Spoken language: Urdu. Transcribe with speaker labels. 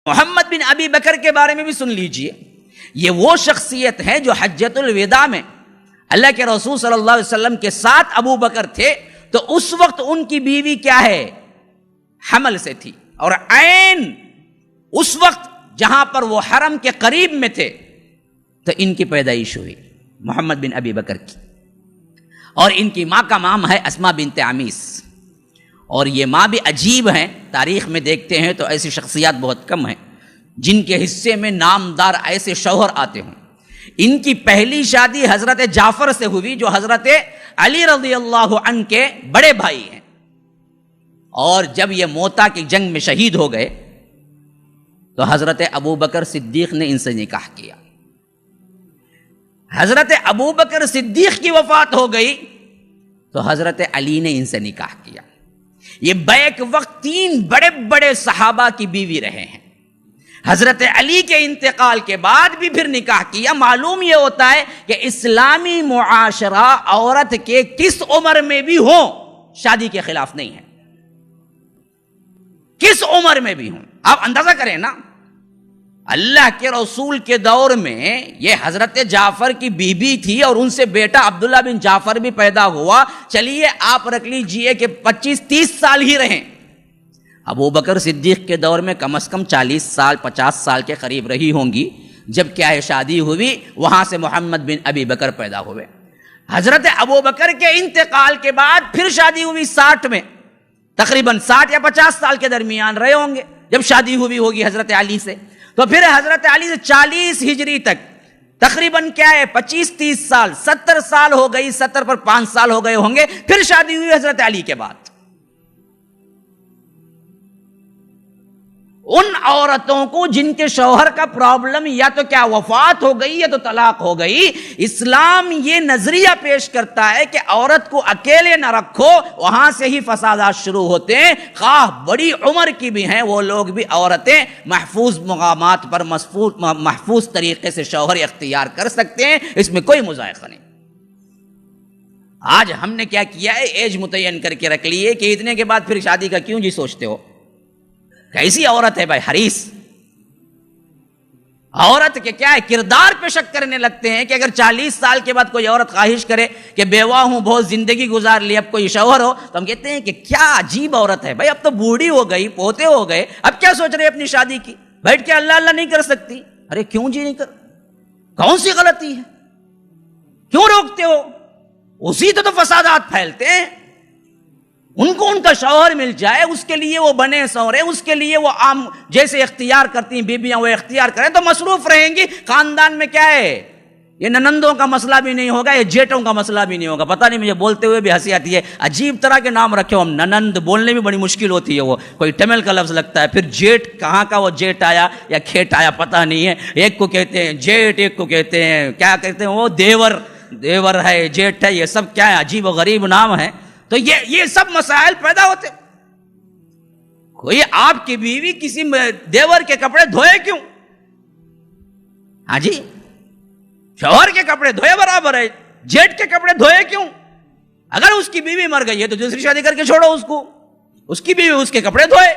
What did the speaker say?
Speaker 1: محمد بن ابی بکر کے بارے میں بھی سن لیجئے، یہ وہ شخصیت ہے جو حجۃ الوداع میں اللہ کے رسول صلی اللہ علیہ وسلم کے ساتھ ابو بکر تھے تو اس وقت ان کی بیوی کیا ہے، حمل سے تھی، اور عین اس وقت جہاں پر وہ حرم کے قریب میں تھے تو ان کی پیدائش ہوئی محمد بن ابی بکر کی، اور ان کی ماں کا نام ہے اسماء بنت عمیس، اور یہ ماں بھی عجیب ہیں، تاریخ میں دیکھتے ہیں تو ایسی شخصیات بہت کم ہیں جن کے حصے میں نامدار ایسے شوہر آتے ہوں۔ ان کی پہلی شادی حضرت جعفر سے ہوئی جو حضرت علی رضی اللہ عنہ کے بڑے بھائی ہیں، اور جب یہ موتا کی جنگ میں شہید ہو گئے تو حضرت ابو بکر صدیق نے ان سے نکاح کیا۔ حضرت ابو بکر صدیق کی وفات ہو گئی تو حضرت علی نے ان سے نکاح کیا۔ یہ بیک وقت 3 بڑے بڑے صحابہ کی بیوی رہے ہیں۔ حضرت علی کے انتقال کے بعد بھی پھر نکاح کیا۔ معلوم یہ ہوتا ہے کہ اسلامی معاشرہ عورت کے کس عمر میں بھی ہو شادی کے خلاف نہیں ہے، کس عمر میں بھی ہوں۔ آپ اندازہ کریں نا، اللہ کے رسول کے دور میں یہ حضرت جعفر کی بیوی تھی اور ان سے بیٹا عبداللہ بن جعفر بھی پیدا ہوا۔ چلیے آپ رکھ لیجئے کہ 25-30 سال ہی رہیں۔ ابو بکر صدیق کے دور میں کم از کم 40 سال 50 سال کے قریب رہی ہوں گی جب کیا ہے شادی ہوئی، وہاں سے محمد بن ابی بکر پیدا ہوئے۔ حضرت ابو بکر کے انتقال کے بعد پھر شادی ہوئی 60 میں، تقریباً 60 یا 50 سال کے درمیان رہے ہوں گے جب شادی ہوئی ہوگی حضرت علی سے، تو پھر حضرت علی سے 40 ہجری تک تقریباً کیا ہے 25-30 سال، 70 سال ہو گئی، 70 پر 5 سال ہو گئے ہوں گے، پھر شادی ہوئی حضرت علی کے بعد۔ ان عورتوں کو جن کے شوہر کا پرابلم یا تو کیا وفات ہو گئی یا تو طلاق ہو گئی، اسلام یہ نظریہ پیش کرتا ہے کہ عورت کو اکیلے نہ رکھو، وہاں سے ہی فسادات شروع ہوتے ہیں، خواہ بڑی عمر کی بھی ہیں وہ لوگ بھی عورتیں محفوظ مقامات پر محفوظ طریقے سے شوہر اختیار کر سکتے ہیں، اس میں کوئی مذائقہ نہیں۔ آج ہم نے کیا کیا ہے، ایج متعین کر کے رکھ لی ہے کہ اتنے کے بعد پھر شادی کا کیوں جی سوچتے ہو۔ کیسی عورت ہے بھائی، حریص عورت کے کیا ہے کردار پہ شک کرنے لگتے ہیں کہ اگر 40 سال کے بعد کوئی عورت خواہش کرے کہ بیوہ ہوں، بہت زندگی گزار لی، اب کوئی شوہر ہو، تو ہم کہتے ہیں کہ کیا عجیب عورت ہے بھائی، اب تو بوڑھی ہو گئی، پوتے ہو گئے، اب کیا سوچ رہے اپنی شادی کی، بیٹھ کے اللہ اللہ نہیں کر سکتی؟ ارے کیوں جی نہیں کر، کون سی غلطی ہے، کیوں روکتے ہو؟ اسی تو فسادات پھیلتے ہیں۔ ان کو ان کا شوہر مل جائے، اس کے لیے وہ بنے سورے، اس کے لیے وہ عام جیسے اختیار کرتی ہیں بیبیاں وہ اختیار کریں تو مصروف رہیں گی۔ خاندان میں کیا ہے، یہ ننندوں کا مسئلہ بھی نہیں ہوگا، یہ جیٹوں کا مسئلہ بھی نہیں ہوگا۔ پتہ نہیں، مجھے بولتے ہوئے بھی ہنسی آتی ہے، عجیب طرح کے نام رکھے ہو ہم، ننند بولنے میں بڑی مشکل ہوتی ہے، وہ کوئی تمل کا لفظ لگتا ہے، پھر جیٹ کہاں کا وہ جیٹ آیا یا کھیٹ آیا پتہ نہیں ہے، ایک کو کہتے ہیں جیٹ، ایک کو کہتے ہیں کیا کہتے ہیں وہ دیور ہے، جیٹ ہے، یہ سب کیا ہے عجیب و غریب نام ہے۔ تو یہ سب مسائل پیدا ہوتے۔ کوئی آپ کی بیوی کسی دیور کے کپڑے دھوئے کیوں؟ ہاں جی، شوہر کے کپڑے دھوئے برابر ہے، جیٹ کے کپڑے دھوئے کیوں؟ اگر اس کی بیوی مر گئی ہے تو دوسری شادی کر کے چھوڑو اس کو، اس کی بیوی اس کے کپڑے دھوئے۔